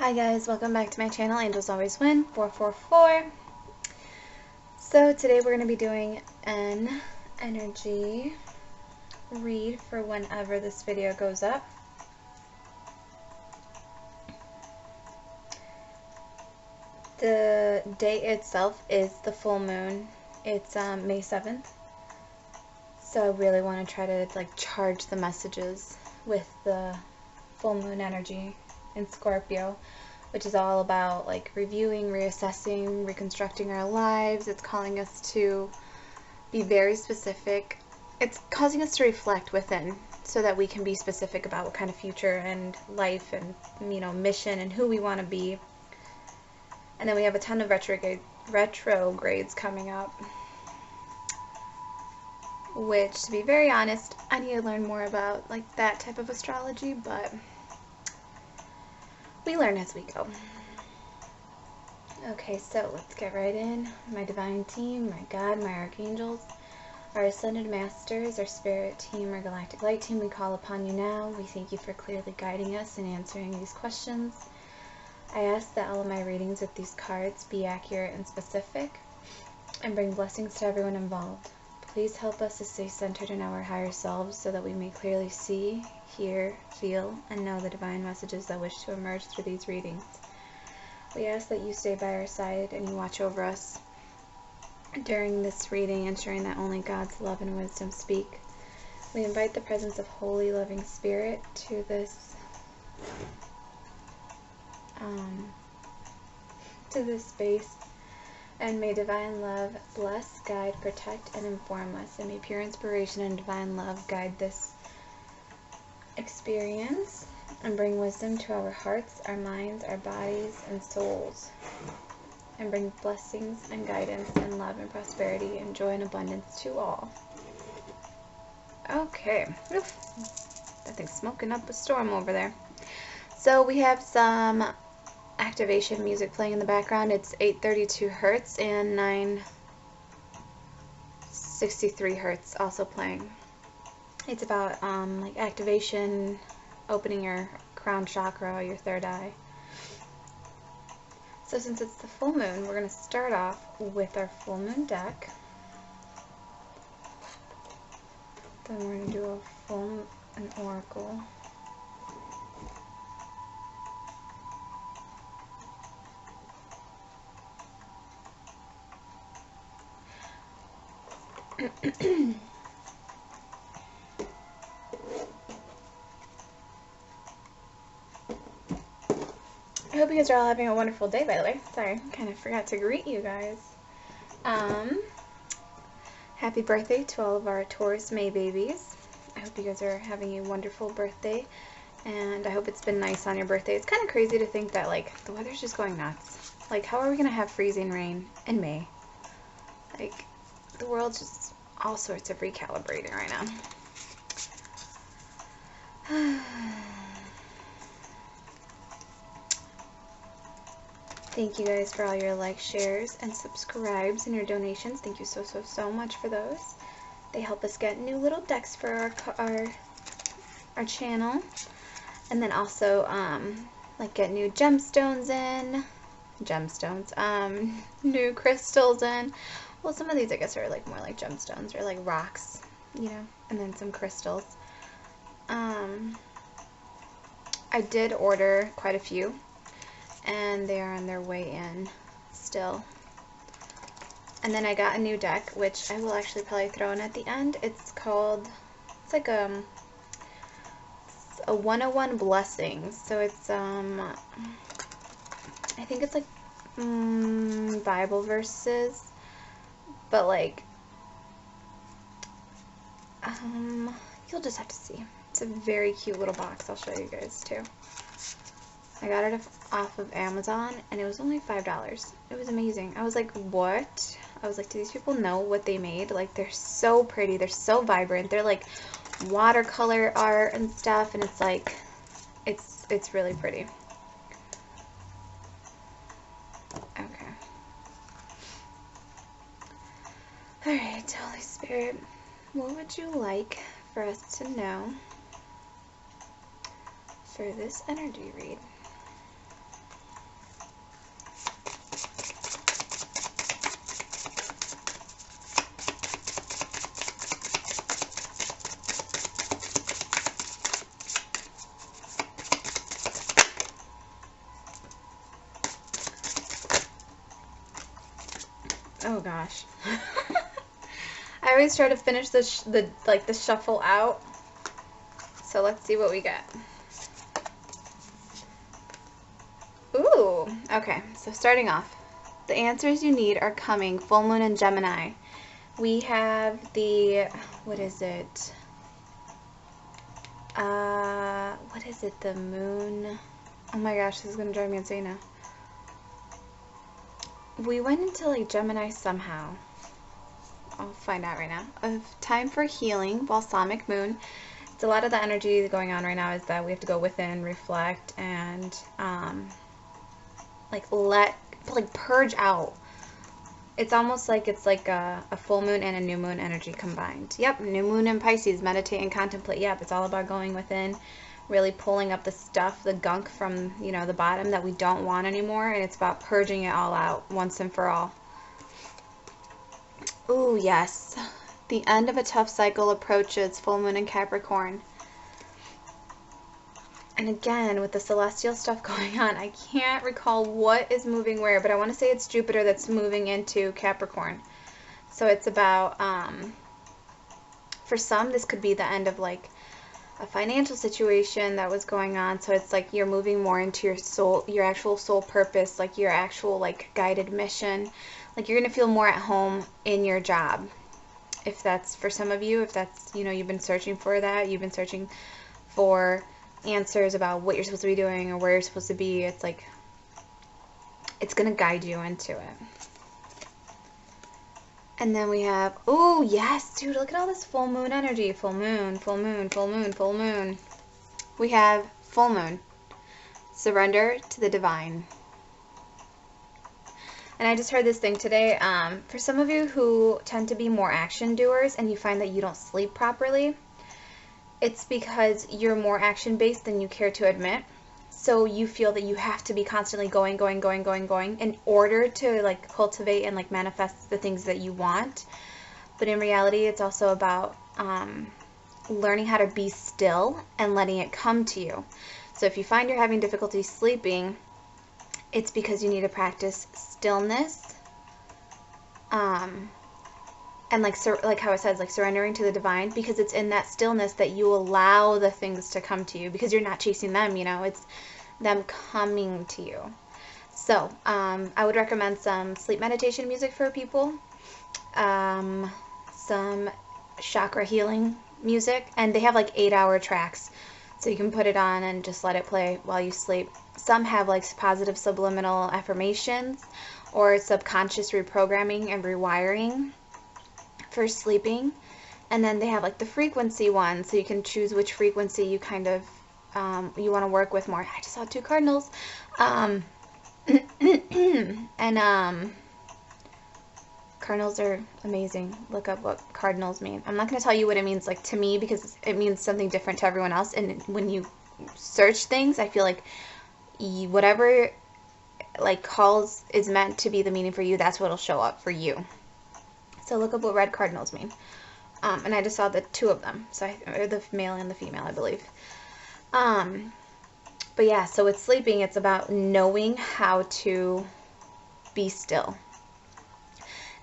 Hi guys, welcome back to my channel, Angels Always Win 444. So today we're going to be doing an energy read for whenever this video goes up. The date itself is the full moon. It's May 7th. So I really want to try to charge the messages with the full moon energy in Scorpio, which is all about reviewing, reassessing, reconstructing our lives. It's calling us to be very specific. It's causing us to reflect within so that we can be specific about what kind of future and life and mission and who we want to be. And then we have a ton of retrogrades coming up, which, to be very honest, I need to learn more about that type of astrology, but we learn as we go. Okay, so let's get right in. My divine team, my God, my archangels, our ascended masters, our spirit team, our galactic light team, we call upon you now. We thank you for clearly guiding us and answering these questions. I ask that all of my readings with these cards be accurate and specific and bring blessings to everyone involved. Please help us to stay centered in our higher selves so that we may clearly see, hear, feel, and know the divine messages that wish to emerge through these readings. We ask that you stay by our side and you watch over us during this reading, ensuring that only God's love and wisdom speak. We invite the presence of Holy Loving Spirit to this space, and may divine love bless, guide, protect, and inform us, and may pure inspiration and divine love guide this experience and bring wisdom to our hearts, our minds, our bodies, and souls, and bring blessings and guidance and love and prosperity and joy and abundance to all. Okay. Oof. That thing's smoking up a storm over there. So we have some activation music playing in the background. It's 832 hertz and 963 hertz also playing. It's about activation, opening your crown chakra, your third eye. So since it's the full moon, we're going to start off with our full moon deck. Then we're going to do an oracle. I hope you guys are all having a wonderful day, by the way. Sorry, kind of forgot to greet you guys. Happy birthday to all of our Taurus May babies. I hope you guys are having a wonderful birthday, and I hope it's been nice on your birthday. It's kind of crazy to think that, the weather's just going nuts. How are we going to have freezing rain in May? The world's just all sorts of recalibrating right now. Thank you guys for all your likes, shares, and subscribes and your donations. Thank you so much for those. They help us get new little decks for our channel, and then also get new gemstones in, new crystals in. Well, some of these I guess are more like gemstones or rocks, and then some crystals. I did order quite a few, and they are on their way in still. And then I got a new deck, which I will actually probably throw in at the end. It's like a 101 blessings. So it's I think it's Bible verses, but you'll just have to see. It's a very cute little box. I'll show you guys too. I got it off of Amazon, and it was only $5. It was amazing. I was like, what? I was like, do these people know what they made? They're so pretty. They're so vibrant. They're watercolor art and stuff, and it's really pretty. Okay. Alright, Holy Spirit, what would you like for us to know for this energy read? Oh gosh. I always try to finish the shuffle out. So let's see what we get. Ooh, okay. So starting off, the answers you need are coming. Full moon in Gemini. We have the, what is it? What is it? The moon. Oh my gosh, this is gonna drive me insane now. We went into like Gemini somehow. I'll find out right now. Time for healing, balsamic moon. It's a lot of the energy going on right now is that we have to go within, reflect, and like purge out. It's almost like it's like a full moon and a new moon energy combined. Yep, new moon in Pisces, meditate and contemplate. Yep, it's all about going within, really pulling up the stuff, the gunk from, you know, the bottom that we don't want anymore, and it's about purging it all out once and for all. Ooh, yes. The end of a tough cycle approaches, full moon in Capricorn. And again, with the celestial stuff going on, I can't recall what is moving where, but I want to say it's Jupiter that's moving into Capricorn. So it's about, for some, this could be the end of like a financial situation that was going on. So it's like you're moving more into your soul, your actual soul purpose, like your actual like guided mission. Like you're going to feel more at home in your job. If that's for some of you, if that's, you know, you've been searching for that, you've been searching for answers about what you're supposed to be doing or where you're supposed to be, it's like, it's going to guide you into it. And then we have, oh yes, dude, look at all this full moon energy. Full moon, full moon, full moon, full moon. We have full moon. Surrender to the divine. And I just heard this thing today. For some of you who tend to be more action doers and you find that you don't sleep properly, it's because you're more action based than you care to admit. So you feel that you have to be constantly going in order to like cultivate and like manifest the things that you want. But in reality, it's also about learning how to be still and letting it come to you. So if you find you're having difficulty sleeping, it's because you need to practice stillness, and like how it says, like surrendering to the divine, because it's in that stillness that you allow the things to come to you, because you're not chasing them, you know, it's them coming to you. So I would recommend some sleep meditation music for people, some chakra healing music, and they have like 8-hour tracks, so you can put it on and just let it play while you sleep. Some have like positive subliminal affirmations or subconscious reprogramming and rewiring for sleeping. And then they have like the frequency one, so you can choose which frequency you kind of you want to work with more. I just saw 2 cardinals. And cardinals are amazing. Look up what cardinals mean. I'm not going to tell you what it means like to me, because it means something different to everyone else. And when you search things, I feel like whatever like calls is meant to be the meaning for you, that's what'll show up for you. So look up what red cardinals mean. And I just saw the 2 of them, so or the male and the female, I believe. But yeah, so with sleeping, it's about knowing how to be still.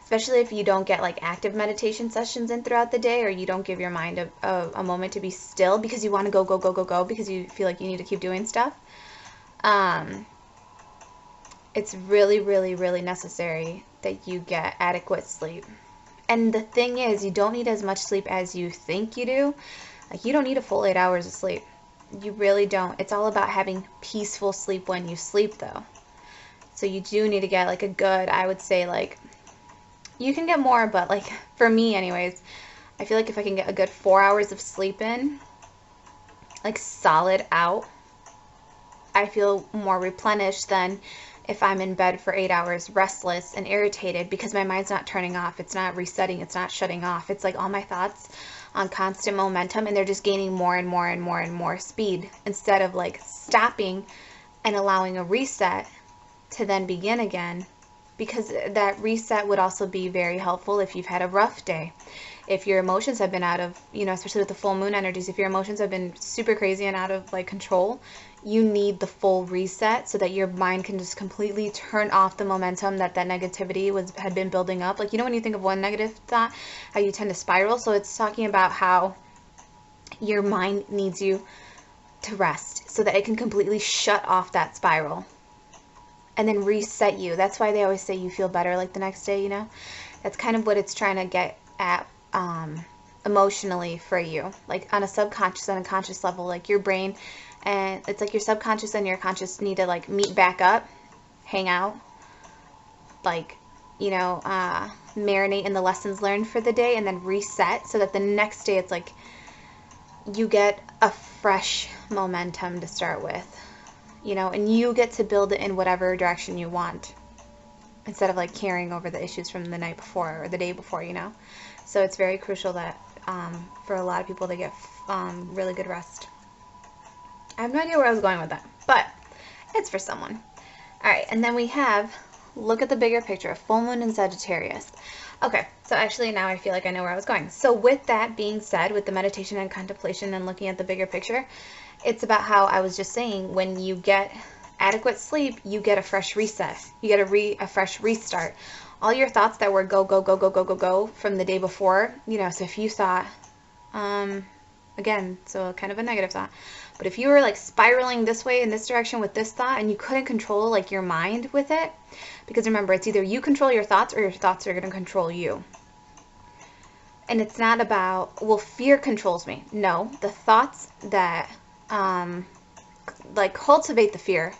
Especially if you don't get like active meditation sessions in throughout the day, or you don't give your mind a moment to be still because you want to go because you feel like you need to keep doing stuff. It's really necessary that you get adequate sleep. And the thing is, you don't need as much sleep as you think you do. Like, you don't need a full 8 hours of sleep. You really don't. It's all about having peaceful sleep when you sleep, though. So you do need to get like a good, I would say, like, you can get more, but like for me anyways, I feel like if I can get a good 4 hours of sleep in, like solid out, I feel more replenished than if I'm in bed for 8 hours restless and irritated because my mind's not turning off, it's not resetting, it's not shutting off. It's like all my thoughts on constant momentum, and they're just gaining more and more speed instead of like stopping and allowing a reset to then begin again. Because that reset would also be very helpful if you've had a rough day. If your emotions have been out of, you know, especially with the full moon energies, if your emotions have been super crazy and out of like control, you need the full reset so that your mind can just completely turn off the momentum that negativity had been building up. Like, you know, when you think of one negative thought, how you tend to spiral. So it's talking about how your mind needs you to rest so that it can completely shut off that spiral and then reset you. That's why they always say you feel better like the next day, you know? That's kind of what it's trying to get at emotionally for you. Like on a subconscious and a conscious level, like your brain, and it's like your subconscious and your conscious need to like meet back up, hang out, like, you know, marinate in the lessons learned for the day and then reset so that the next day it's like you get a fresh momentum to start with, you know, and you get to build it in whatever direction you want instead of like carrying over the issues from the night before or the day before, you know. So it's very crucial that for a lot of people they get really good rest. I have no idea where I was going with that, but it's for someone. All right, and then we have, look at the bigger picture, full moon in Sagittarius. Okay, so actually now I feel like I know where I was going. So with that being said, with the meditation and contemplation and looking at the bigger picture, it's about how I was just saying, when you get adequate sleep, you get a fresh reset. You get a fresh restart. All your thoughts that were go, go, go, go, go, go, go from the day before, you know, so if you thought, again, so kind of a negative thought, but if you were like spiraling this way in this direction with this thought and you couldn't control like your mind with it, because remember, it's either you control your thoughts or your thoughts are going to control you. And it's not about, well, fear controls me. No, the thoughts that like cultivate the fear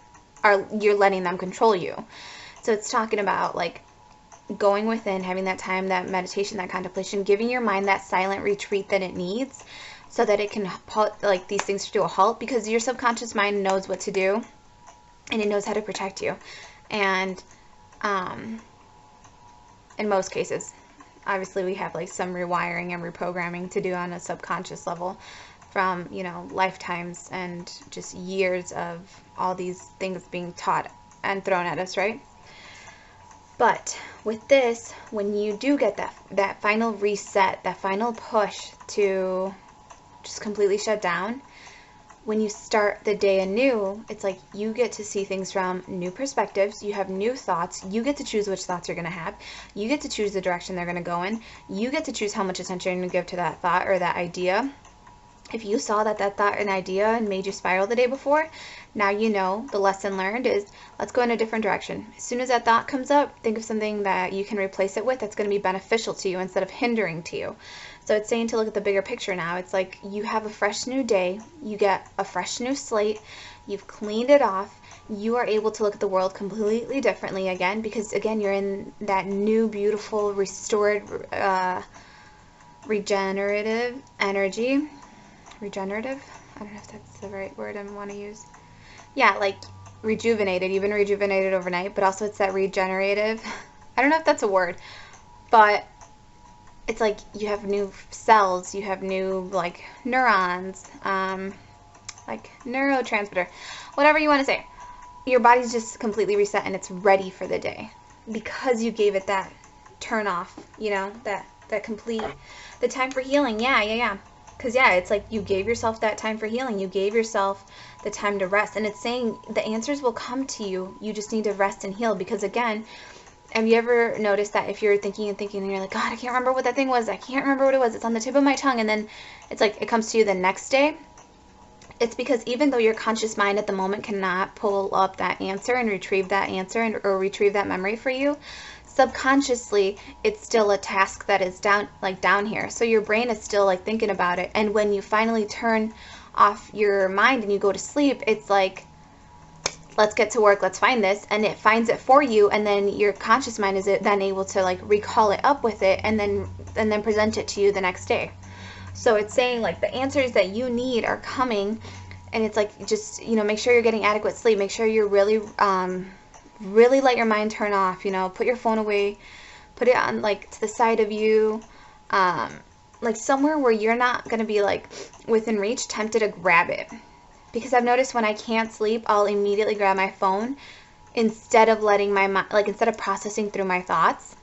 are, you're letting them control you. So it's talking about like going within, having that time, that meditation, that contemplation, giving your mind that silent retreat that it needs so that it can put like these things to a halt, because your subconscious mind knows what to do and it knows how to protect you. And in most cases, obviously we have like some rewiring and reprogramming to do on a subconscious level from, you know, lifetimes and just years of all these things being taught and thrown at us, right? But with this, when you do get that final reset, that final push to just completely shut down, when you start the day anew, it's like you get to see things from new perspectives. You have new thoughts. You get to choose which thoughts you're going to have. You get to choose the direction they're going to go in. You get to choose how much attention you're going to give to that thought or that idea. If you saw that thought and idea and made you spiral the day before, now you know the lesson learned is, let's go in a different direction. As soon as that thought comes up, think of something that you can replace it with that's going to be beneficial to you instead of hindering to you. So it's saying to look at the bigger picture now. It's like you have a fresh new day. You get a fresh new slate. You've cleaned it off. You are able to look at the world completely differently again, because again, you're in that new, beautiful, restored, regenerative energy. Regenerative? I don't know if that's the right word I want to use. Yeah, like rejuvenated. You've been rejuvenated overnight, but also it's that regenerative. I don't know if that's a word, but it's like you have new cells, you have new like neurons, like neurotransmitter, whatever you want to say. Your body's just completely reset and it's ready for the day because you gave it that turn off, you know, that complete, the time for healing. Yeah. Because, yeah, it's like you gave yourself that time for healing. You gave yourself the time to rest. And it's saying the answers will come to you. You just need to rest and heal. Because, again, have you ever noticed that if you're thinking and you're like, God, I can't remember what that thing was. I can't remember what it was. It's on the tip of my tongue. And then it's like it comes to you the next day. It's because even though your conscious mind at the moment cannot pull up that answer and retrieve that answer or retrieve that memory for you, subconsciously it's still a task that is down here. So your brain is still like thinking about it, and when you finally turn off your mind and you go to sleep, it's like, let's get to work, let's find this, and it finds it for you, and then your conscious mind is then able to like recall it up with it and then present it to you the next day. So it's saying like the answers that you need are coming, and it's like, just, you know, make sure you're getting adequate sleep, make sure you're really let your mind turn off, you know, put your phone away, put it on like to the side of you, like somewhere where you're not going to be like within reach, tempted to grab it. Because I've noticed when I can't sleep, I'll immediately grab my phone instead of letting my mind, like instead of processing through my thoughts,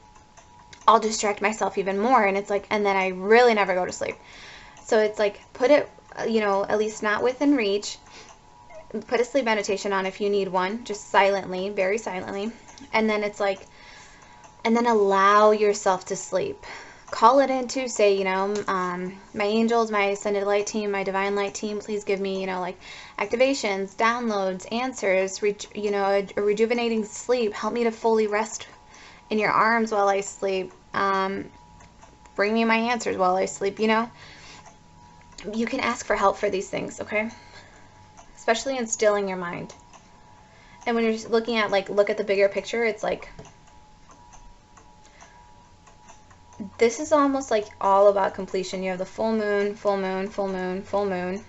I'll distract myself even more. And it's like, and then I really never go to sleep. So it's like, put it, you know, at least not within reach. Put a sleep meditation on if you need one, just silently, very silently. And then it's like, and then allow yourself to sleep. Call it in too. Say, you know, my angels, my ascended light team, my divine light team, please give me, you know, like activations, downloads, answers, you know, a rejuvenating sleep. Help me to fully rest in your arms while I sleep. Bring me my answers while I sleep, you know. You can ask for help for these things, okay? Especially in stilling your mind. And when you're looking at, like, look at the bigger picture, it's like, this is almost like all about completion. You have the full moon, full moon, full moon, full moon.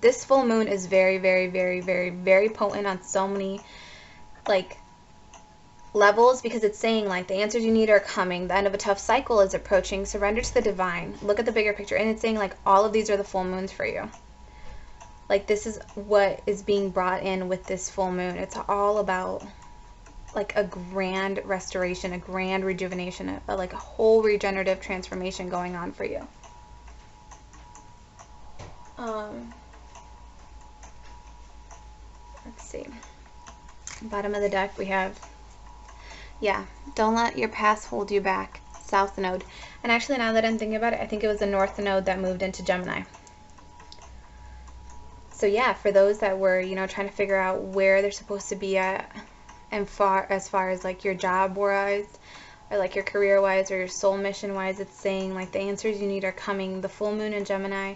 This full moon is very, very, very, very, very potent on so many, like, levels, because it's saying, like, the answers you need are coming. The end of a tough cycle is approaching. Surrender to the divine. Look at the bigger picture. And it's saying, like, all of these are the full moons for you. Like, this is what is being brought in with this full moon. It's all about, like, a grand restoration, a grand rejuvenation, like a whole regenerative transformation going on for you. Let's see. Bottom of the deck we have, yeah, don't let your past hold you back. South node. And actually, now that I'm thinking about it, I think it was the north node that moved into Gemini. So yeah, for those that were, you know, trying to figure out where they're supposed to be at, and as far as like your job wise, or like your career wise, or your soul mission wise, it's saying like the answers you need are coming. The full moon in Gemini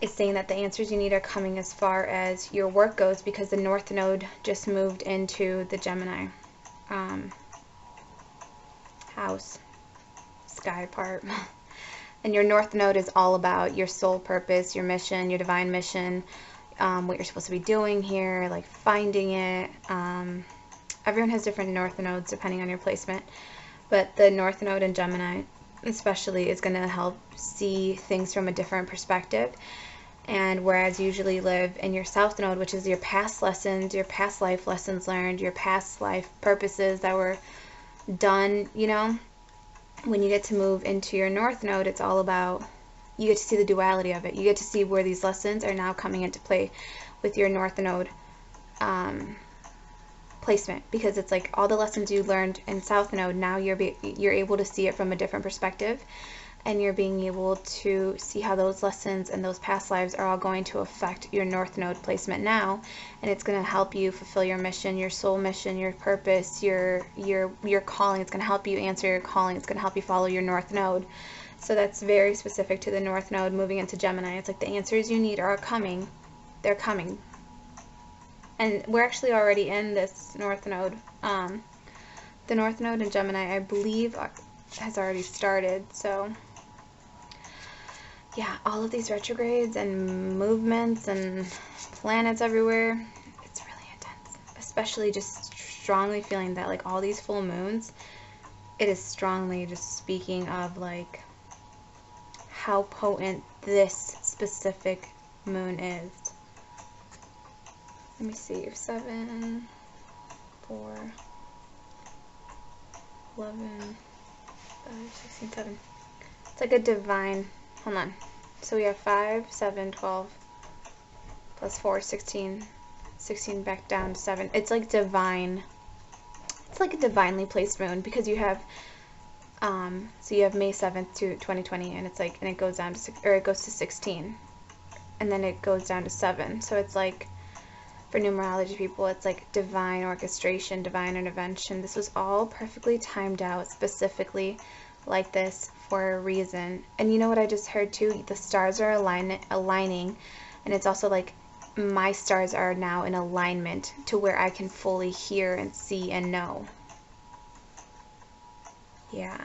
is saying that the answers you need are coming as far as your work goes, because the north node just moved into the Gemini house, sky part. And your north node is all about your soul purpose, your mission, your divine mission, what you're supposed to be doing here, like finding it. Everyone has different north nodes depending on your placement, but the north node in Gemini especially is going to help see things from a different perspective. And whereas you usually live in your south node, which is your past lessons, your past life lessons learned, your past life purposes that were done, you know, when you get to move into your north node, it's all about, you get to see the duality of it. You get to see where these lessons are now coming into play with your north node placement, because it's like all the lessons you learned in south node, now you're able to see it from a different perspective, and you're being able to see how those lessons and those past lives are all going to affect your north node placement now, and it's going to help you fulfill your mission, your soul mission, your purpose, your calling. It's going to help you answer your calling. It's going to help you follow your north node. So that's very specific to the north node moving into Gemini. It's like the answers you need are coming. They're coming. And we're actually already in this north node. The north node in Gemini, I believe, has already started. So yeah, all of these retrogrades and movements and planets everywhere, it's really intense. Especially just strongly feeling that, like, all these full moons, it is strongly just speaking of, like, how potent this specific moon is. Let me see, 7, 4, 11, 5, 16, 7. It's like a divine, hold on. So we have 5, 7, 12, plus 4, 16, 16 back down to 7. It's like divine. It's like a divinely placed moon, because you have, so you have May 7th to 2020, and it's like, and it goes down to, or it goes to 16, and then it goes down to 7. So it's like, for numerology people, it's like divine orchestration, divine intervention. This was all perfectly timed out, specifically like this for a reason. And you know what I just heard too? The stars are aligning, and it's also like my stars are now in alignment to where I can fully hear and see and know. Yeah.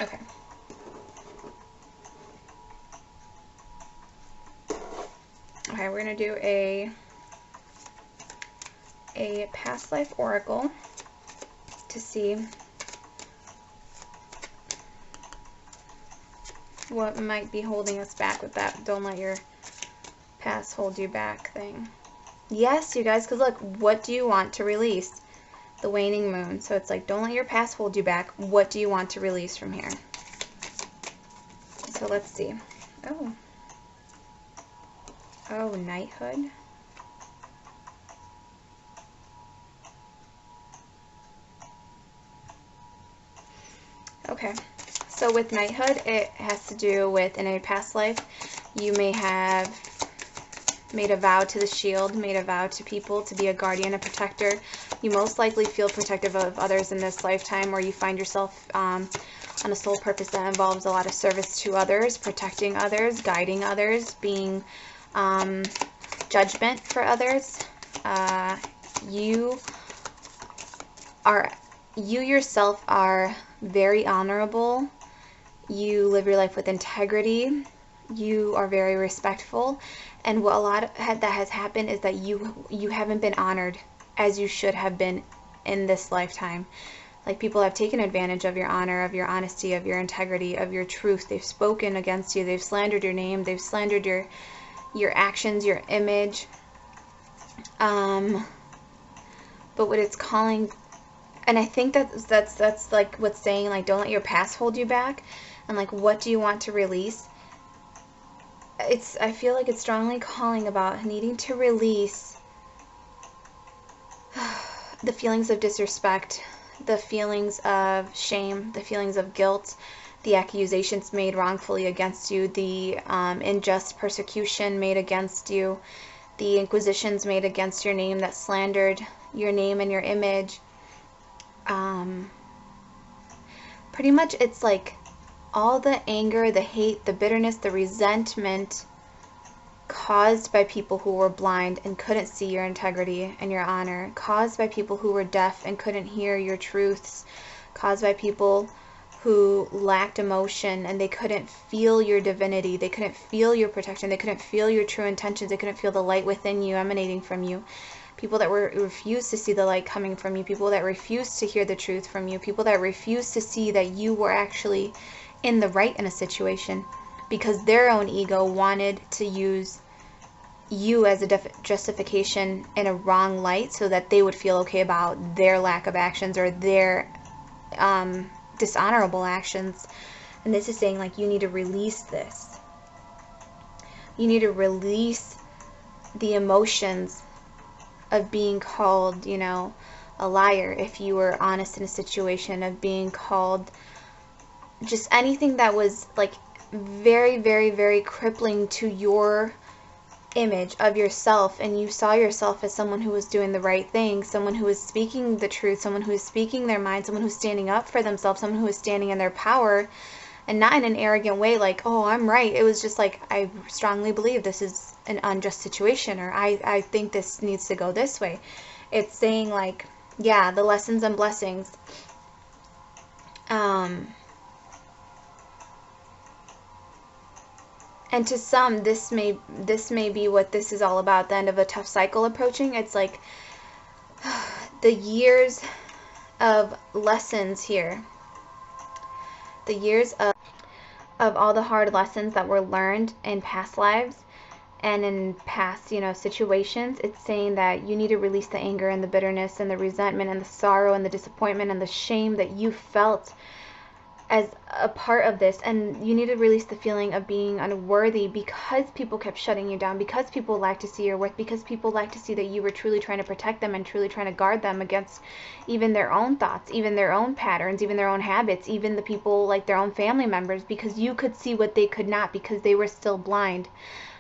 Okay. Okay, we're going to do a past life oracle to see what might be holding us back with that don't let your past hold you back thing. Yes, you guys, because look, what do you want to release? The waning moon. So it's like, don't let your past hold you back. What do you want to release from here? So let's see. Oh. Oh, knighthood. Okay, so with knighthood, it has to do with, in a past life, you may have made a vow to the shield, made a vow to people to be a guardian, a protector. You most likely feel protective of others in this lifetime, or you find yourself on a soul purpose that involves a lot of service to others, protecting others, guiding others, being judgment for others. You yourself are very honorable. You live your life with integrity. You are very respectful. And what a lot of that has happened is that you haven't been honored as you should have been in this lifetime. Like, people have taken advantage of your honor, of your honesty, of your integrity, of your truth. They've spoken against you. They've slandered your name. They've slandered your actions, your image. But what it's calling, and I think that's like what's saying, like, don't let your past hold you back. And like, what do you want to release? I feel like it's strongly calling about needing to release the feelings of disrespect, the feelings of shame, the feelings of guilt, the accusations made wrongfully against you, the unjust persecution made against you, the inquisitions made against your name that slandered your name and your image. Pretty much it's like all the anger, the hate, the bitterness, the resentment caused by people who were blind and couldn't see your integrity and your honor, caused by people who were deaf and couldn't hear your truths, caused by people who lacked emotion and they couldn't feel your divinity, they couldn't feel your protection, they couldn't feel your true intentions, they couldn't feel the light within you emanating from you. People that refused to see the light coming from you, people that refused to hear the truth from you, people that refused to see that you were actually in the right in a situation, because their own ego wanted to use you as a justification in a wrong light so that they would feel okay about their lack of actions or their dishonorable actions. And this is saying, like, you need to release this. You need to release the emotions of being called, you know, a liar if you were honest in a situation, of being called just anything that was like very, very, very crippling to your image of yourself, and you saw yourself as someone who was doing the right thing, someone who was speaking the truth, someone who was speaking their mind, someone who's standing up for themselves, someone who was standing in their power, and not in an arrogant way like, oh, I'm right. It was just like, I strongly believe this is an unjust situation, or I think this needs to go this way. It's saying, like, yeah, the lessons and blessings. And to some, this may be what this is all about, the end of a tough cycle approaching. It's like the years of lessons here. The years of all the hard lessons that were learned in past lives and in past, you know, situations. It's saying that you need to release the anger and the bitterness and the resentment and the sorrow and the disappointment and the shame that you felt as a part of this, and you need to release the feeling of being unworthy because people kept shutting you down, because people like to see your worth, because people like to see that you were truly trying to protect them and truly trying to guard them against even their own thoughts, even their own patterns, even their own habits, even the people like their own family members, because you could see what they could not, because they were still blind.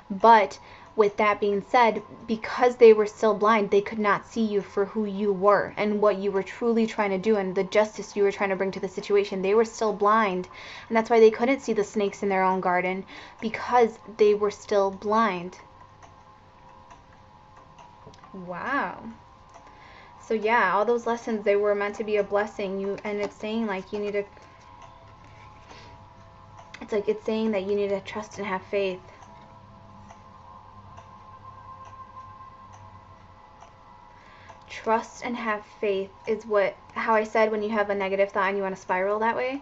But with that being said, because they were still blind, they could not see you for who you were and what you were truly trying to do and the justice you were trying to bring to the situation. They were still blind, and that's why they couldn't see the snakes in their own garden, because they were still blind. Wow. So yeah, all those lessons, they were meant to be a blessing. And it's saying, like, you need to, it's saying that you need to trust and have faith. Trust and have faith is how I said, when you have a negative thought and you want to spiral that way,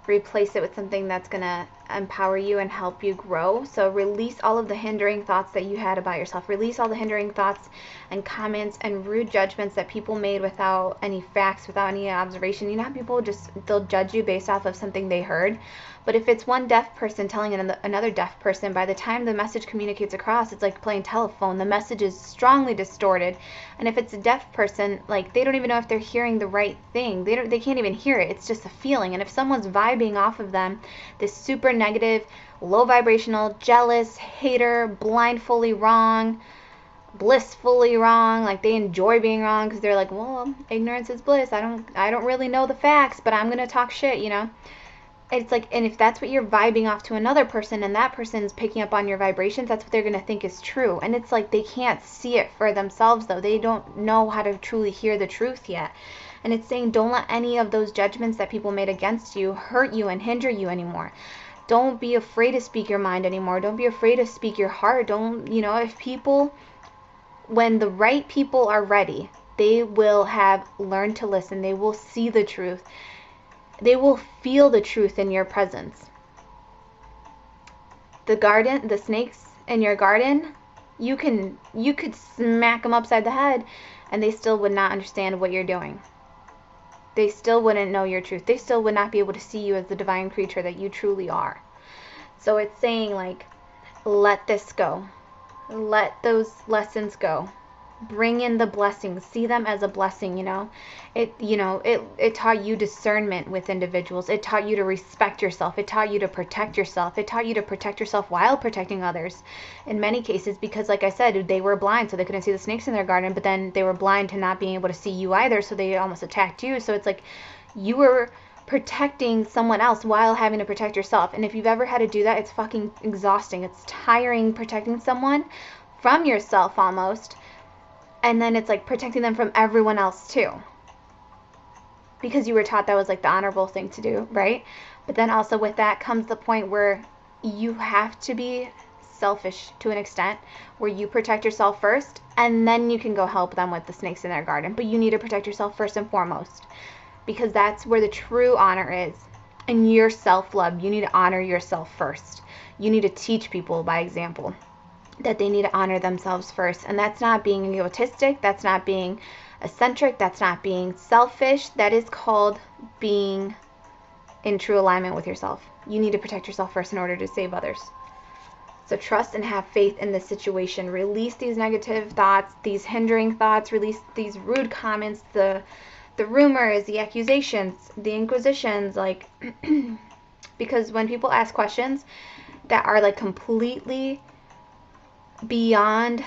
replace it with something that's going to empower you and help you grow. So release all of the hindering thoughts that you had about yourself. Release all the hindering thoughts and comments and rude judgments that people made without any facts, without any observation. You know how people just, they'll judge you based off of something they heard. But if it's one deaf person telling another deaf person, by the time the message communicates across, it's like playing telephone. The message is strongly distorted. And if it's a deaf person, like, they don't even know if they're hearing the right thing. They can't even hear it. It's just a feeling. And if someone's vibing off of them, this super negative, low vibrational, jealous, hater, blindfully wrong, blissfully wrong, like they enjoy being wrong because they're like, well, ignorance is bliss. I don't really know the facts, but I'm gonna talk shit, you know. It's like, and if that's what you're vibing off to another person and that person's picking up on your vibrations, that's what they're going to think is true. And it's like they can't see it for themselves, though. They don't know how to truly hear the truth yet. And it's saying, don't let any of those judgments that people made against you hurt you and hinder you anymore. Don't be afraid to speak your mind anymore. Don't be afraid to speak your heart. Don't, you know, if people, when the right people are ready, they will have learned to listen. They will see the truth. They will feel the truth in your presence. The snakes in your garden, you could smack them upside the head and they still would not understand what you're doing. They still wouldn't know your truth. They still would not be able to see you as the divine creature that you truly are. So it's saying, like, let this go. Let those lessons go. Bring in the blessings. See them as a blessing, you know. It taught you discernment with individuals. It taught you to respect yourself. It taught you to protect yourself. It taught you to protect yourself while protecting others in many cases, because like I said, they were blind, so they couldn't see the snakes in their garden, but then they were blind to not being able to see you either, so they almost attacked you. So it's like you were protecting someone else while having to protect yourself. And if you've ever had to do that, it's fucking exhausting. It's tiring protecting someone from yourself almost. And then it's like protecting them from everyone else too. Because you were taught that was like the honorable thing to do, right? But then also with that comes the point where you have to be selfish to an extent, where you protect yourself first, and then you can go help them with the snakes in their garden. But you need to protect yourself first and foremost, because that's where the true honor is. In your self-love, you need to honor yourself first. You need to teach people by example that they need to honor themselves first. And that's not being egotistic, that's not being eccentric, that's not being selfish. That is called being in true alignment with yourself. You need to protect yourself first in order to save others. So trust and have faith in this situation. Release these negative thoughts, these hindering thoughts, release these rude comments, the rumors, the accusations, the inquisitions, like because when people ask questions that are like completely beyond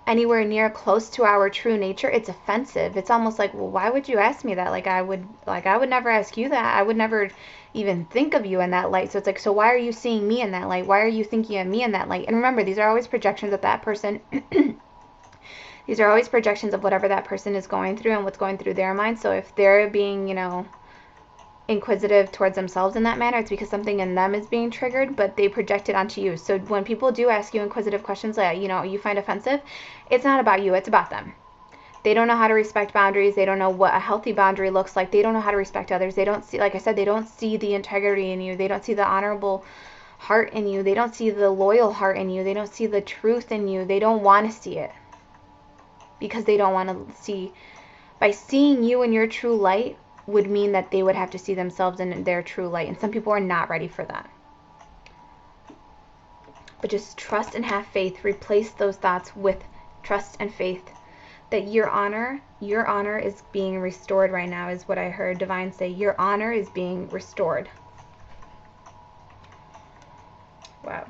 anywhere near close to our true nature, it's offensive. It's almost like, well, why would you ask me that? I would never ask you that. I would never even think of you in that light. So it's like, so why are you seeing me in that light? Why are you thinking of me in that light? And remember, these are always projections of that person. These are always projections of whatever that person is going through and what's going through their mind. So if they're being, inquisitive towards themselves in that manner, it's because something in them is being triggered, but they project it onto you. So when people do ask you inquisitive questions that you find offensive, it's not about you, it's about them. They don't know how to respect boundaries. They don't know what a healthy boundary looks like. They don't know how to respect others. They don't see, like I said, they don't see the integrity in you. They don't see the honorable heart in you. They don't see the loyal heart in you. They don't see the truth in you. They don't want to see it because they don't want to see. By seeing you in your true light would mean that they would have to see themselves in their true light, and some people are not ready for that. But just trust and have faith. Replace those thoughts with trust and faith that your honor is being restored right now, is what I heard Divine say. Your honor is being restored. Wow.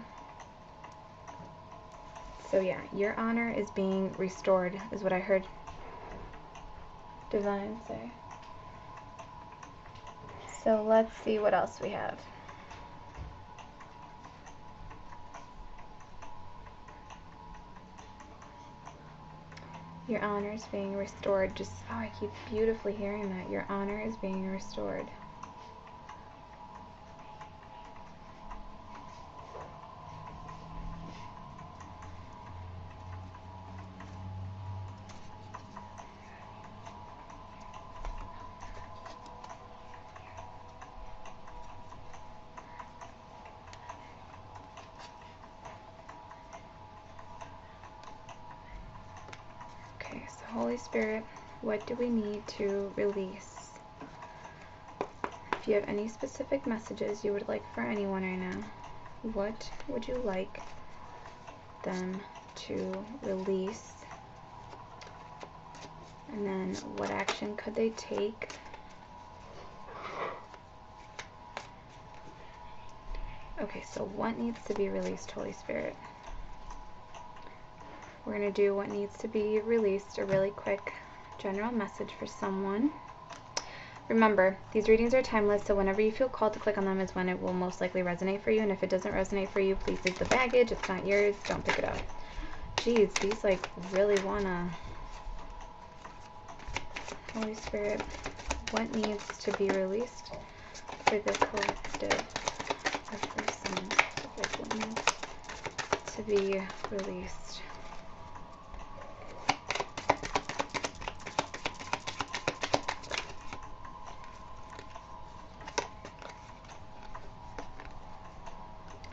So yeah, your honor is being restored is what I heard Divine say. So let's see what else we have. Your honor is being restored. I keep beautifully hearing that. Your honor is being restored. Holy Spirit, what do we need to release? If you have any specific messages you would like for anyone right now, what would you like them to release? And then what action could they take? Okay, so what needs to be released, Holy Spirit? We're going to do what needs to be released, a really quick general message for someone. Remember, these readings are timeless, so whenever you feel called to click on them is when it will most likely resonate for you. And if it doesn't resonate for you, please leave the baggage. It's not yours. Don't pick it up. Jeez, these like really wanna... Holy Spirit, what needs to be released for the collective? Or for someone specific, what needs to be released?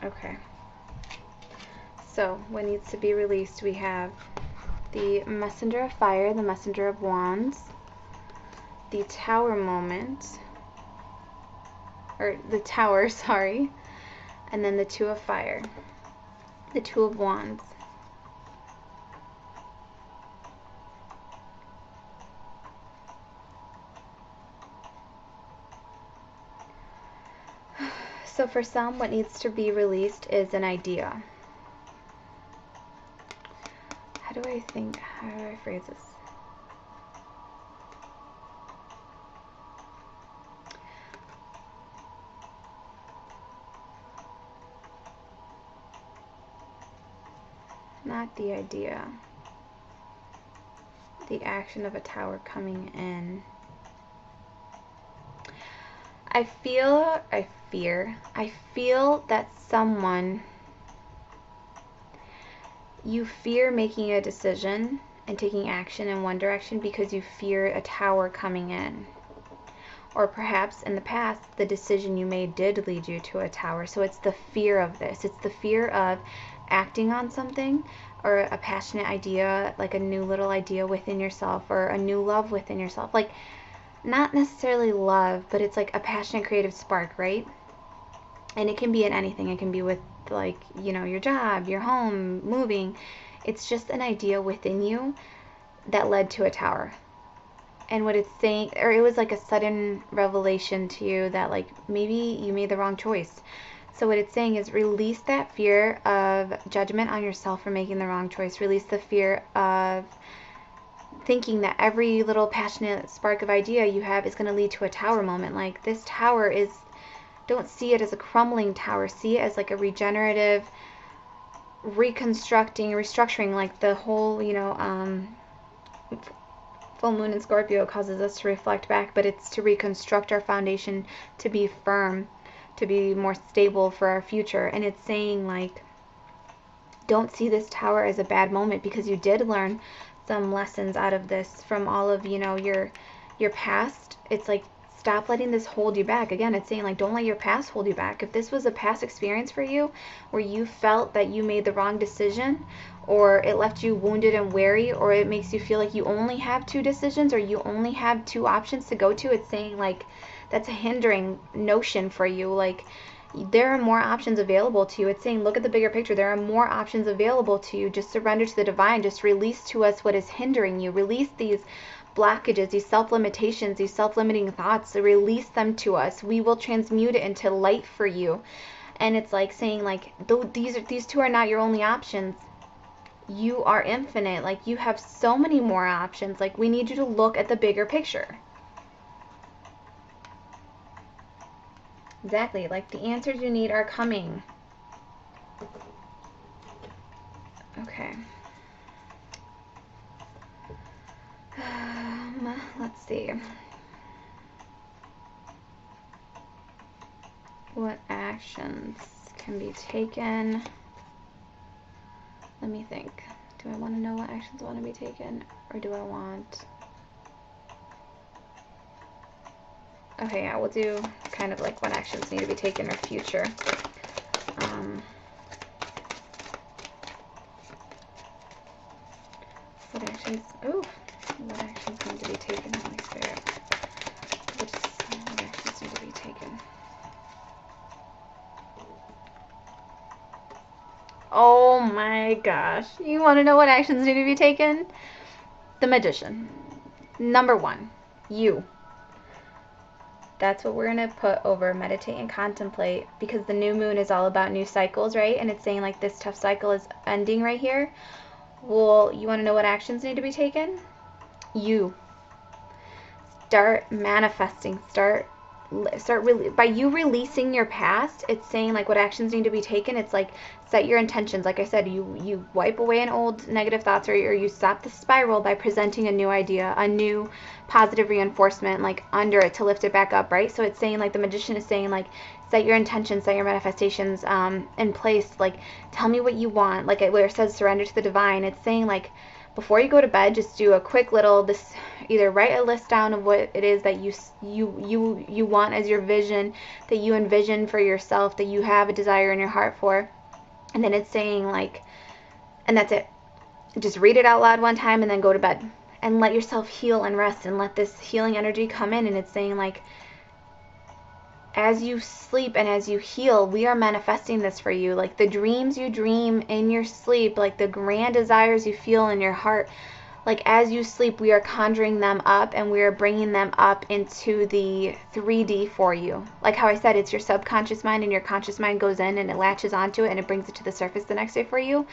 Okay, so what needs to be released? We have the Messenger of Fire, the Messenger of Wands, the Tower moment, or the Tower, sorry, and then the Two of Fire, the Two of Wands. So for some, what needs to be released is an idea. How do I phrase this? Not the idea. The action of a tower coming in. I feel that someone, you fear making a decision and taking action in one direction because you fear a tower coming in. Or perhaps in the past, the decision you made did lead you to a tower. So it's the fear of this. It's the fear of acting on something, or a passionate idea, like a new little idea within yourself, or a new love within yourself. Like, not necessarily love, but it's like a passionate creative spark, right? And it can be in anything. It can be with, like, you know, your job, your home, moving. It's just an idea within you that led to a tower. And what it's saying, or it was like a sudden revelation to you that like maybe you made the wrong choice. So what it's saying is release that fear of judgment on yourself for making the wrong choice. Release the fear of thinking that every little passionate spark of idea you have is going to lead to a tower moment. Like, this tower is, don't see it as a crumbling tower. See it as like a regenerative, reconstructing, restructuring. Like the whole, you know, full moon in Scorpio causes us to reflect back, but it's to reconstruct our foundation, to be firm, to be more stable for our future. And it's saying, like, don't see this tower as a bad moment, because you did learn some lessons out of this from all of, you know, your past. It's like, stop letting this hold you back. Again, it's saying, like, don't let your past hold you back. If this was a past experience for you where you felt that you made the wrong decision, or it left you wounded and weary, or it makes you feel like you only have two decisions, or you only have two options to go to, it's saying, like, that's a hindering notion for you. Like, there are more options available to you. It's saying, look at the bigger picture. There are more options available to you. Just surrender to the divine. Just release to us what is hindering you. Release these blockages, these self-limitations, these self-limiting thoughts. Release them to us. We will transmute it into light for you. And it's like saying, like, these two are not your only options. You are infinite. Like, you have so many more options. Like, we need you to look at the bigger picture. Exactly. Like, the answers you need are coming. Okay. Let's see. What actions can be taken? Let me think. Do I want to know what actions want to be taken? Or do I want... Okay, yeah, we'll do kind of like what actions need to be taken or future. What actions? Ooh, What actions need to be taken, Holy Spirit? What actions need to be taken? Oh my gosh. You want to know what actions need to be taken? The Magician. Number 1, you. That's what we're going to put over meditate and contemplate, because the new moon is all about new cycles, right? And it's saying like this tough cycle is ending right here. Well, you want to know what actions need to be taken? You. Start manifesting. Start really, by you releasing your past, it's saying like what actions need to be taken. It's like set your intentions. Like I said, you wipe away an old negative thoughts, or you stop the spiral by presenting a new idea, a new positive reinforcement like under it to lift it back up, right? So it's saying like the Magician is saying like set your intentions, set your manifestations in place. Like tell me what you want. Like where it says surrender to the divine, it's saying like before you go to bed, just do a quick little, either write a list down of what it is that you want as your vision, that you envision for yourself, that you have a desire in your heart for. And then it's saying like, and that's it. Just read it out loud one time and then go to bed. And let yourself heal and rest and let this healing energy come in. And it's saying like, as you sleep and as you heal, we are manifesting this for you. Like the dreams you dream in your sleep, like the grand desires you feel in your heart, like as you sleep, we are conjuring them up and we are bringing them up into the 3D for you. Like how I said, it's your subconscious mind, and your conscious mind goes in and it latches onto it and it brings it to the surface the next day for you.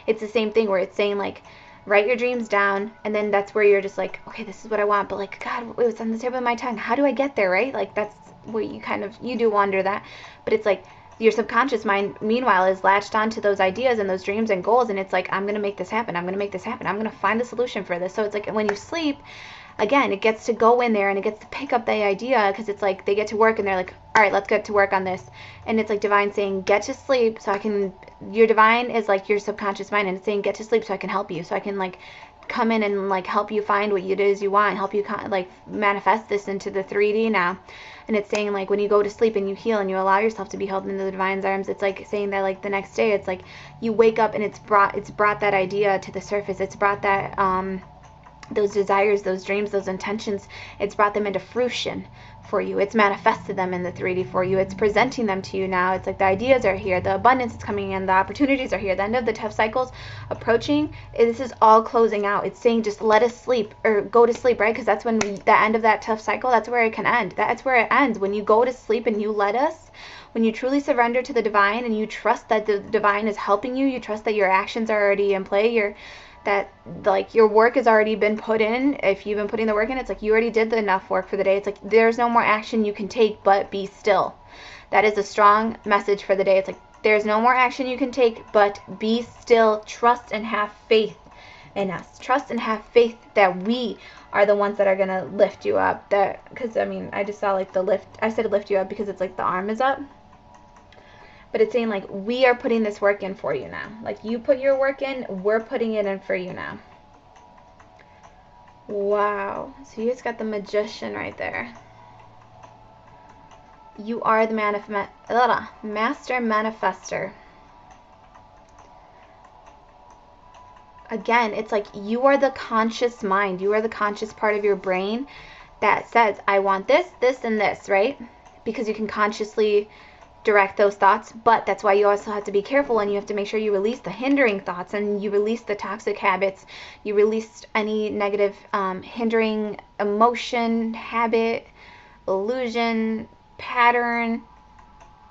It's the same thing where it's saying like, write your dreams down, and then that's where you're just like, okay, this is what I want, but like, God, it was on the tip of my tongue. How do I get there, right? Like that's where you do wonder that. But it's like your subconscious mind meanwhile is latched onto those ideas and those dreams and goals, and it's like, I'm gonna make this happen, I'm gonna make this happen, I'm gonna find the solution for this. So it's like when you sleep, again, it gets to go in there and it gets to pick up the idea, because it's like they get to work and they're like, all right, let's get to work on this. And it's like divine saying, get to sleep so I can, your divine is like your subconscious mind, and it's saying get to sleep so I can help you, so I can like come in and like help you find what it is you want, help you like manifest this into the 3D now. And it's saying like when you go to sleep and you heal and you allow yourself to be held into the divine's arms, it's like saying that like the next day it's like you wake up and it's brought that idea to the surface. It's brought that those desires, those dreams, those intentions, it's brought them into fruition for you. It's manifested them in the 3D for you. It's presenting them to you now. It's like the ideas are here, the abundance is coming in, the opportunities are here, the end of the tough cycles approaching. This is all closing out. It's saying just let us sleep, or go to sleep, right? Because that's when the end of that tough cycle, that's where it can end. That's where it ends, when you go to sleep and you let us. When you truly surrender to the divine and you trust that the divine is helping you, you trust that your actions are already in play, that like your work has already been put in. If you've been putting the work in, it's like you already did enough work for the day. It's like there's no more action you can take but be still. That is a strong message for the day. It's like there's no more action you can take but be still. Trust and have faith in us. Trust and have faith that we are the ones that are gonna lift you up. That, because I mean, I just saw like the lift. I said lift you up because it's like the arm is up. But it's saying like we are putting this work in for you now. Like you put your work in, we're putting it in for you now. Wow. So you just got the Magician right there. You are the master manifester. Again, it's like you are the conscious mind. You are the conscious part of your brain that says, I want this, this, and this, right? Because you can consciously direct those thoughts, but that's why you also have to be careful, and you have to make sure you release the hindering thoughts, and you release the toxic habits, you release any negative hindering emotion, habit, illusion, pattern,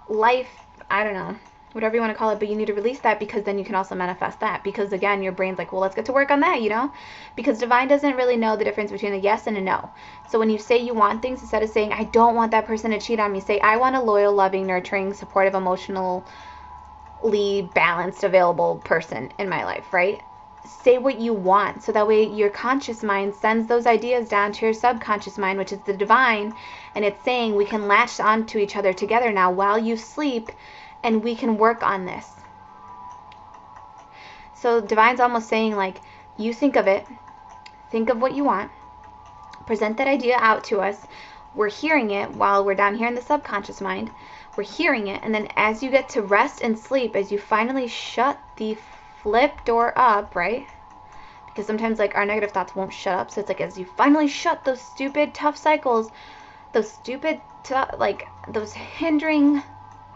life, I don't know, whatever you want to call it, but you need to release that, because then you can also manifest that. Because again, your brain's like, well, let's get to work on that, you know, because divine doesn't really know the difference between a yes and a no. So when you say you want things, instead of saying I don't want that person to cheat on me, say I want a loyal, loving, nurturing, supportive, emotionally balanced, available person in my life, right? Say what you want, so that way your conscious mind sends those ideas down to your subconscious mind, which is the divine, and it's saying we can latch onto each other together now while you sleep, and we can work on this. So divine's almost saying like, you think of it, think of what you want, present that idea out to us, we're hearing it while we're down here in the subconscious mind, we're hearing it, and then as you get to rest and sleep, as you finally shut the flip door up, right, Because sometimes, like, our negative thoughts won't shut up. So it's like, as you finally shut those stupid, tough cycles, those stupid, like, those hindering,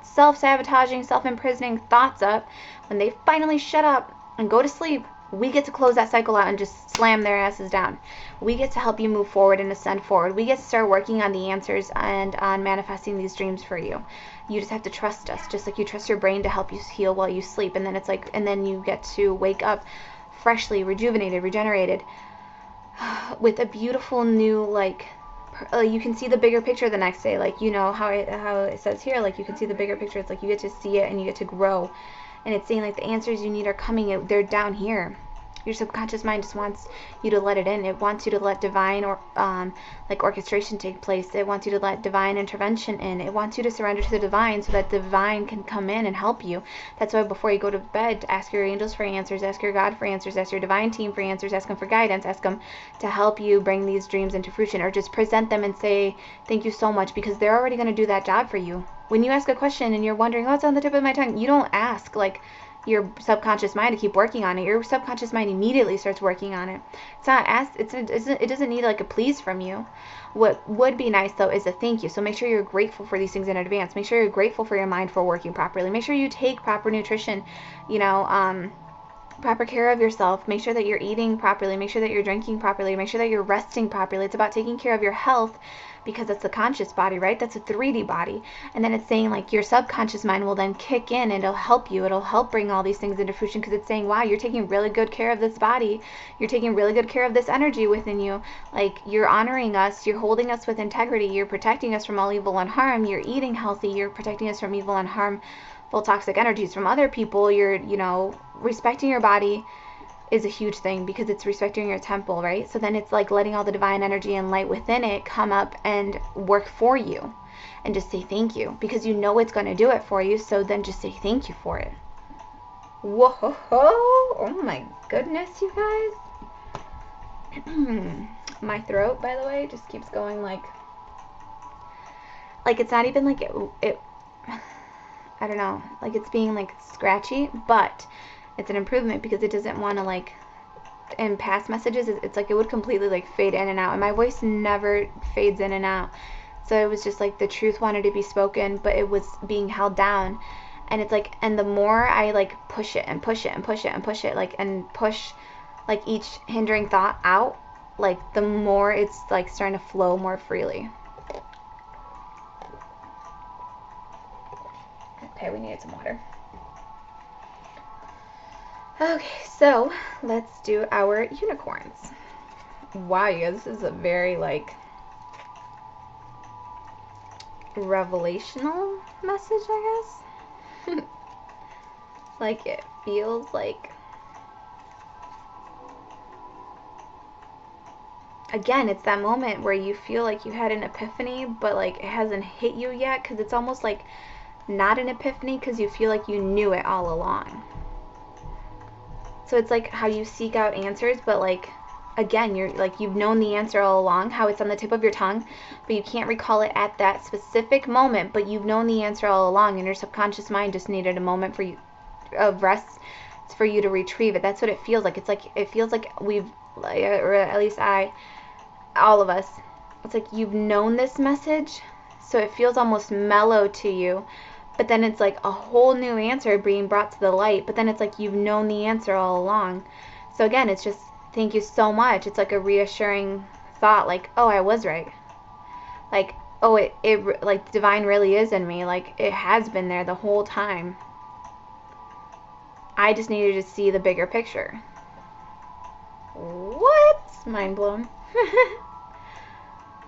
self-sabotaging, self-imprisoning thoughts up, when they finally shut up and go to sleep, we get to close that cycle out and just slam their asses down. We get to help you move forward and ascend forward. We get to start working on the answers and on manifesting these dreams for you. You just have to trust us, just like you trust your brain to help you heal while you sleep. And then it's like, and then you get to wake up freshly, rejuvenated, regenerated, with a beautiful new, like, you can see the bigger picture the next day. Like, you know how it says here, like, you can see the bigger picture. It's like you get to see it and you get to grow. And it's saying, like, the answers you need are coming. They're down here. Your subconscious mind just wants you to let it in. It wants you to let divine or like orchestration take place. It wants you to let divine intervention in. It wants you to surrender to the divine so that divine can come in and help you. That's why before you go to bed, ask your angels for answers, ask your God for answers, ask your divine team for answers, ask them for guidance, ask them to help you bring these dreams into fruition, or just present them and say thank you so much, because they're already going to do that job for you. When you ask a question and you're wondering, oh, it's on the tip of my tongue, you don't ask, like, your subconscious mind to keep working on it. Your subconscious mind immediately starts working on it. It's not asked. It doesn't need like a please from you. What would be nice though is a thank you. So make sure you're grateful for these things in advance. Make sure you're grateful for your mind for working properly. Make sure you take proper nutrition. You know, proper care of yourself. Make sure that you're eating properly. Make sure that you're drinking properly. Make sure that you're resting properly. It's about taking care of your health, because that's the conscious body, right? That's a 3D body. And then it's saying, like, your subconscious mind will then kick in and it'll help you. It'll help bring all these things into fruition, because it's saying, wow, you're taking really good care of this body. You're taking really good care of this energy within you. Like, you're honoring us. You're holding us with integrity. You're protecting us from all evil and harm. You're eating healthy. You're protecting us from evil and harmful toxic energies from other people. You're, you know, respecting your body is a huge thing, because it's respecting your temple, right? So then it's like letting all the divine energy and light within it come up and work for you, and just say thank you, because you know it's going to do it for you. So then just say thank you for it. Whoa, oh my goodness, you guys. My throat, by the way, just keeps going like it's not even like it I don't know, like it's being like scratchy, but it's an improvement, because it doesn't want to, like, in past messages, it's like it would completely like fade in and out, and my voice never fades in and out. So it was just like the truth wanted to be spoken, but it was being held down. And it's like, and the more I like push it and push it and push it and push it, like, and push like each hindering thought out, like the more it's like starting to flow more freely. Okay, we needed some water. Okay, so let's do our unicorns. Wow, you guys, this is a very, like, revelational message, I guess. Like, it feels like, again, it's that moment where you feel like you had an epiphany, but, like, it hasn't hit you yet, because it's almost like not an epiphany, because you feel like you knew it all along. So it's like how you seek out answers, but like, again, you're like, you've known the answer all along, how it's on the tip of your tongue, but you can't recall it at that specific moment, but you've known the answer all along, and your subconscious mind just needed a moment for you of rest for you to retrieve it. That's what it feels like. It's like, it feels like we've, or at least all of us, it's like you've known this message, so it feels almost mellow to you. But then it's like a whole new answer being brought to the light. But then it's like you've known the answer all along. So again, it's just, thank you so much. It's like a reassuring thought, like, oh, I was right. Like, oh, it like divine really is in me. Like, it has been there the whole time. I just needed to see the bigger picture. What? Mind blown.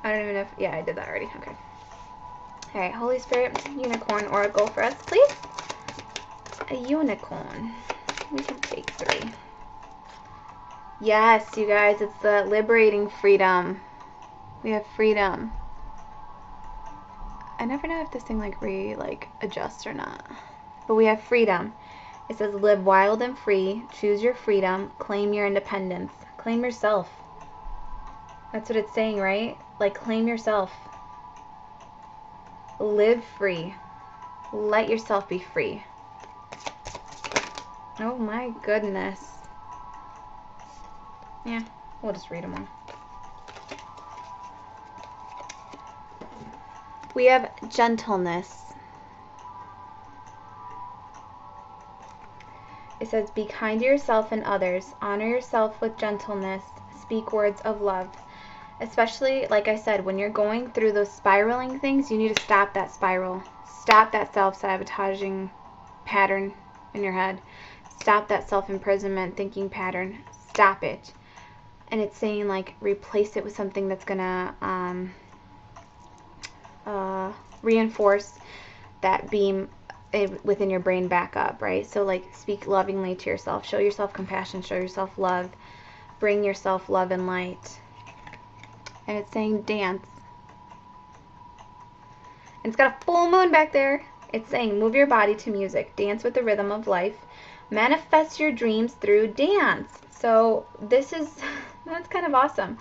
I don't even know if, yeah, I did that already. Okay. All right, Holy Spirit, unicorn oracle for us, please. A unicorn. We can take 3. Yes, you guys, it's the liberating freedom. We have freedom. I never know if this thing like adjusts or not. But we have freedom. It says live wild and free, choose your freedom, claim your independence, claim yourself. That's what it's saying, right? Like, claim yourself. Live free. Let yourself be free. Oh my goodness. Yeah, we'll just read them all. We have gentleness. It says, be kind to yourself and others. Honor yourself with gentleness. Speak words of love. Especially, like I said, when you're going through those spiraling things, you need to stop that spiral. Stop that self-sabotaging pattern in your head. Stop that self-imprisonment thinking pattern. Stop it. And it's saying, like, replace it with something that's going to reinforce that beam within your brain back up, right? So, like, speak lovingly to yourself. Show yourself compassion. Show yourself love. Bring yourself love and light. And it's saying dance. And it's got a full moon back there. It's saying move your body to music. Dance with the rhythm of life. Manifest your dreams through dance. So this is, that's kind of awesome.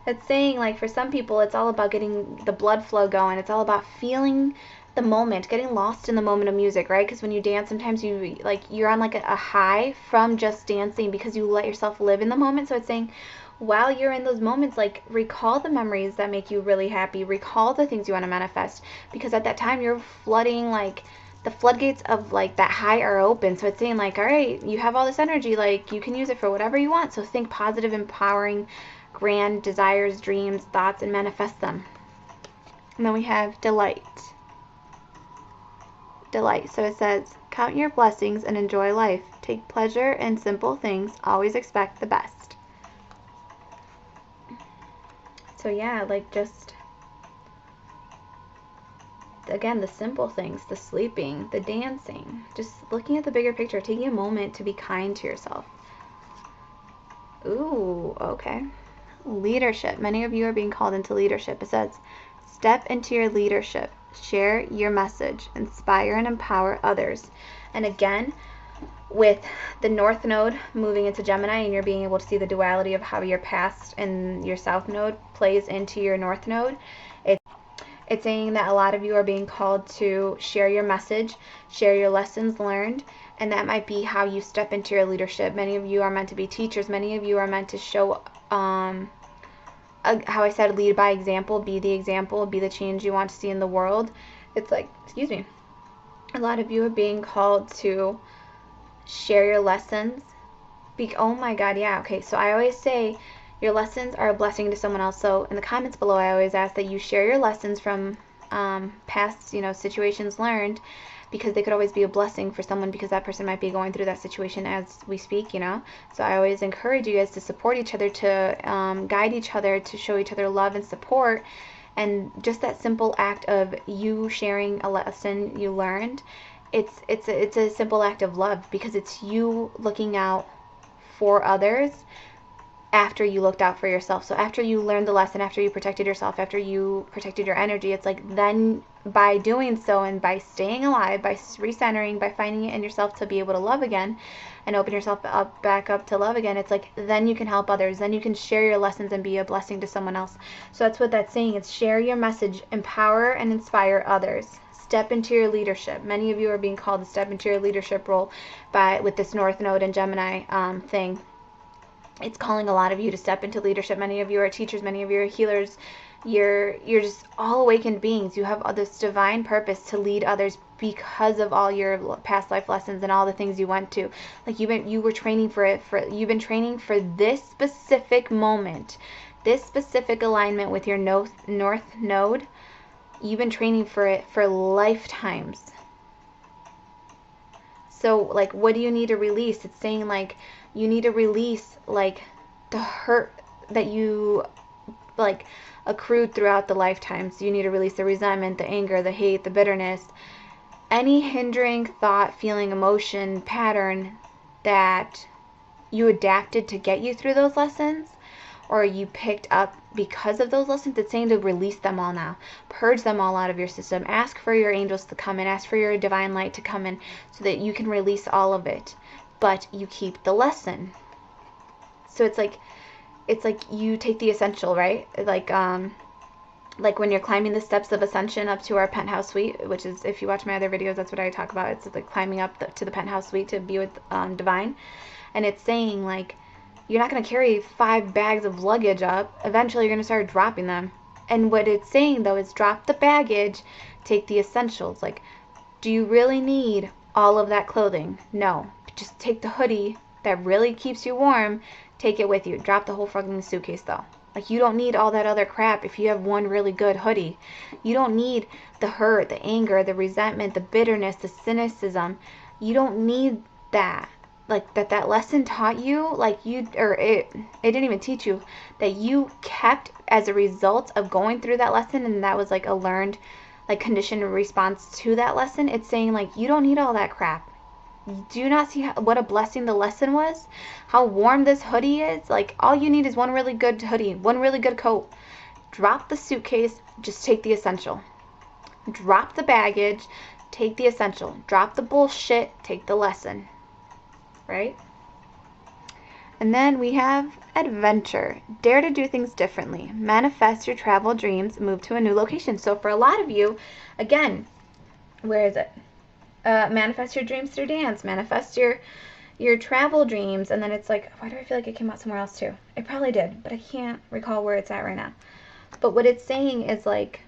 It's saying, like, for some people, it's all about getting the blood flow going. It's all about feeling the moment, getting lost in the moment of music, right? Because when you dance, sometimes you, like, you're on, like, a high from just dancing because you let yourself live in the moment. So it's saying, while you're in those moments, like, recall the memories that make you really happy. Recall the things you want to manifest. Because at that time, you're flooding, like, the floodgates of, like, that high are open. So it's saying, like, all right, you have all this energy, like, you can use it for whatever you want. So think positive, empowering, grand desires, dreams, thoughts, and manifest them. And then we have delight. Delight. So it says, count your blessings and enjoy life. Take pleasure in simple things. Always expect the best. So yeah, like, just, again, the simple things, the sleeping, the dancing, just looking at the bigger picture, taking a moment to be kind to yourself. Ooh, okay. Leadership. Many of you are being called into leadership. It says, step into your leadership. Share your message. Inspire and empower others. And again, with the North Node moving into Gemini, and you're being able to see the duality of how your past and your South Node plays into your North Node, it's saying that a lot of you are being called to share your message, share your lessons learned, and that might be how you step into your leadership. Many of you are meant to be teachers. Many of you are meant to show, how I said, lead by example, be the change you want to see in the world. It's like, excuse me, a lot of you are being called to share your lessons. Oh my God, yeah, okay. So I always say your lessons are a blessing to someone else. So in the comments below, I always ask that you share your lessons from past, situations learned, because they could always be a blessing for someone, because that person might be going through that situation as we speak, So I always encourage you guys to support each other, to guide each other, to show each other love and support. And just that simple act of you sharing a lesson you learned, it's a simple act of love, because it's you looking out for others after you looked out for yourself. So after you learned the lesson, after you protected yourself, after you protected your energy, it's like, then by doing so and by staying alive, by recentering, by finding it in yourself to be able to love again and open yourself up back up to love again, it's like, then you can help others, then you can share your lessons and be a blessing to someone else. So that's what that's saying. It's share your message, empower and inspire others. Step into your leadership. Many of you are being called to step into your leadership role with this North Node and Gemini thing. It's calling a lot of you to step into leadership. Many of you are teachers. Many of you are healers. You're just all awakened beings. You have this divine purpose to lead others because of all your past life lessons and all the things you went to. Like, you were training for it. You've been training for this specific moment, this specific alignment with your North Node. You've been training for it for lifetimes. So, like, what do you need to release? It's saying, like, you need to release, like, the hurt that you, like, accrued throughout the lifetimes. You need to release the resentment, the anger, the hate, the bitterness, any hindering thought, feeling, emotion, pattern that you adapted to get you through those lessons, or you picked up because of those lessons. It's saying to release them all now. Purge them all out of your system. Ask for your angels to come in. Ask for your divine light to come in so that you can release all of it. But you keep the lesson. So it's like you take the essential, right? Like when you're climbing the steps of ascension up to our penthouse suite, which is, if you watch my other videos, that's what I talk about. It's like climbing up to the penthouse suite to be with divine. And it's saying, like, you're not going to carry 5 bags of luggage up. Eventually, you're going to start dropping them. And what it's saying, though, is drop the baggage, take the essentials. Like, do you really need all of that clothing? No. Just take the hoodie that really keeps you warm, take it with you. Drop the whole fucking suitcase, though. Like, you don't need all that other crap if you have one really good hoodie. You don't need the hurt, the anger, the resentment, the bitterness, the cynicism. You don't need that. Like, that lesson taught you, like, it didn't even teach you, that you kept as a result of going through that lesson, and that was, like, a learned, like, conditioned response to that lesson. It's saying, like, you don't need all that crap. Do you not see what a blessing the lesson was? How warm this hoodie is? Like, all you need is one really good hoodie, one really good coat. Drop the suitcase, just take the essential. Drop the baggage, take the essential. Drop the bullshit, take the lesson. Right? And then we have adventure. Dare to do things differently. Manifest your travel dreams. Move to a new location. So for a lot of you, again, where is it? Manifest your dreams through dance. Manifest your travel dreams. And then it's like, why do I feel like it came out somewhere else too? It probably did, but I can't recall where it's at right now. But what it's saying is like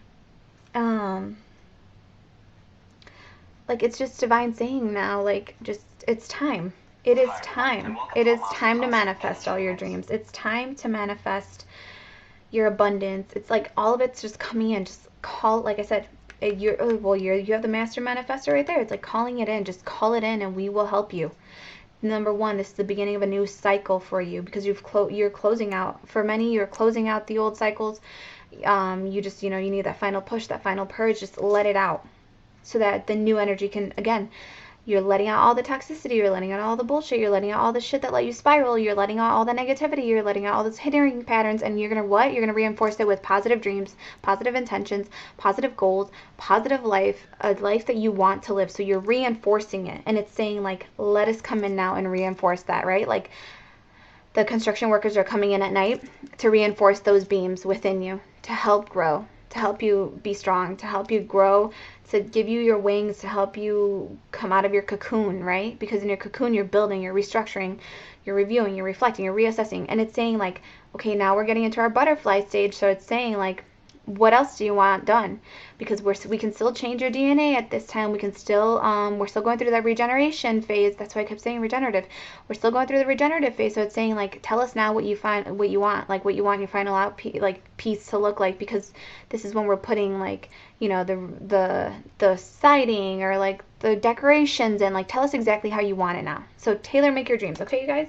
it's just divine saying now, like, just, it's time. It is time. It is time to manifest all your dreams. It's time to manifest your abundance. It's like all of it's just coming in. Just call, like I said, you have the master manifestor right there. It's like calling it in. Just call it in and we will help you. Number one, this is the beginning of a new cycle for you because you're closing out. For many, you're closing out the old cycles. You just, you need that final push, that final purge. Just let it out so that the new energy can, again, you're letting out all the toxicity, you're letting out all the bullshit, you're letting out all the shit that let you spiral, you're letting out all the negativity, you're letting out all those hindering patterns, and you're going to what? You're going to reinforce it with positive dreams, positive intentions, positive goals, positive life, a life that you want to live. So you're reinforcing it, and it's saying, like, let us come in now and reinforce that, right? Like, the construction workers are coming in at night to reinforce those beams within you, to help grow, to help you be strong, to help you grow, to give you your wings, to help you come out of your cocoon, right? Because in your cocoon, you're building, you're restructuring, you're reviewing, you're reflecting, you're reassessing. And it's saying, like, okay, now we're getting into our butterfly stage. So it's saying, like, what else do you want done? Because we can still change your DNA at this time. We can still, we're still going through that regeneration phase. That's why I kept saying regenerative. We're still going through the regenerative phase. So it's saying, like, tell us now what you want, like, what you want your final piece to look like, because this is when we're putting, like, the siding or, like, the decorations, and, like, tell us exactly how you want it now. So tailor make your dreams. Okay, you guys?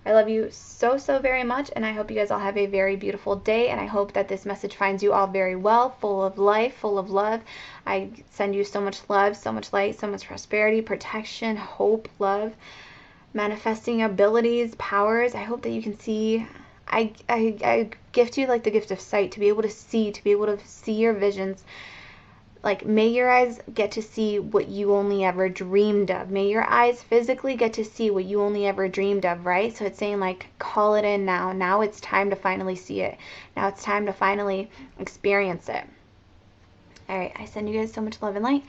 I love you so, so very much, and I hope you guys all have a very beautiful day, and I hope that this message finds you all very well, full of life, full of love. I send you so much love, so much light, so much prosperity, protection, hope, love, manifesting abilities, powers. I hope that you can see. I gift you, like, the gift of sight, to be able to see your visions. Like, may your eyes get to see what you only ever dreamed of. May your eyes physically get to see what you only ever dreamed of, right? So it's saying, like, call it in now. Now it's time to finally see it. Now it's time to finally experience it. All right, I send you guys so much love and light,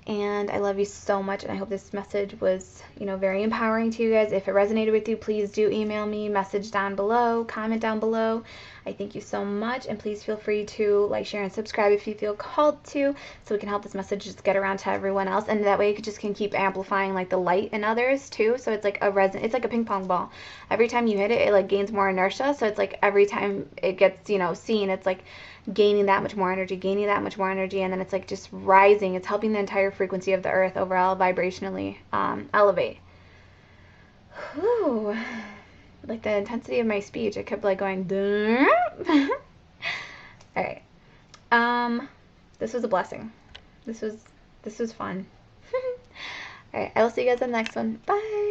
and I love you so much, and I hope this message was, very empowering to you guys. If it resonated with you, please do email me, message down below, comment down below. I thank you so much, and please feel free to like, share, and subscribe if you feel called to, so we can help this message just get around to everyone else, and that way it just can keep amplifying, like, the light in others too. So it's like it's like a ping pong ball. Every time you hit it, it, like, gains more inertia. So it's like every time it gets seen, it's like gaining that much more energy, and then it's like just rising. It's helping the entire frequency of the earth overall vibrationally elevate. Whew. Like, the intensity of my speech, I kept, like, going all right, this was a blessing. This was fun. All right, I will see you guys in the next one. Bye.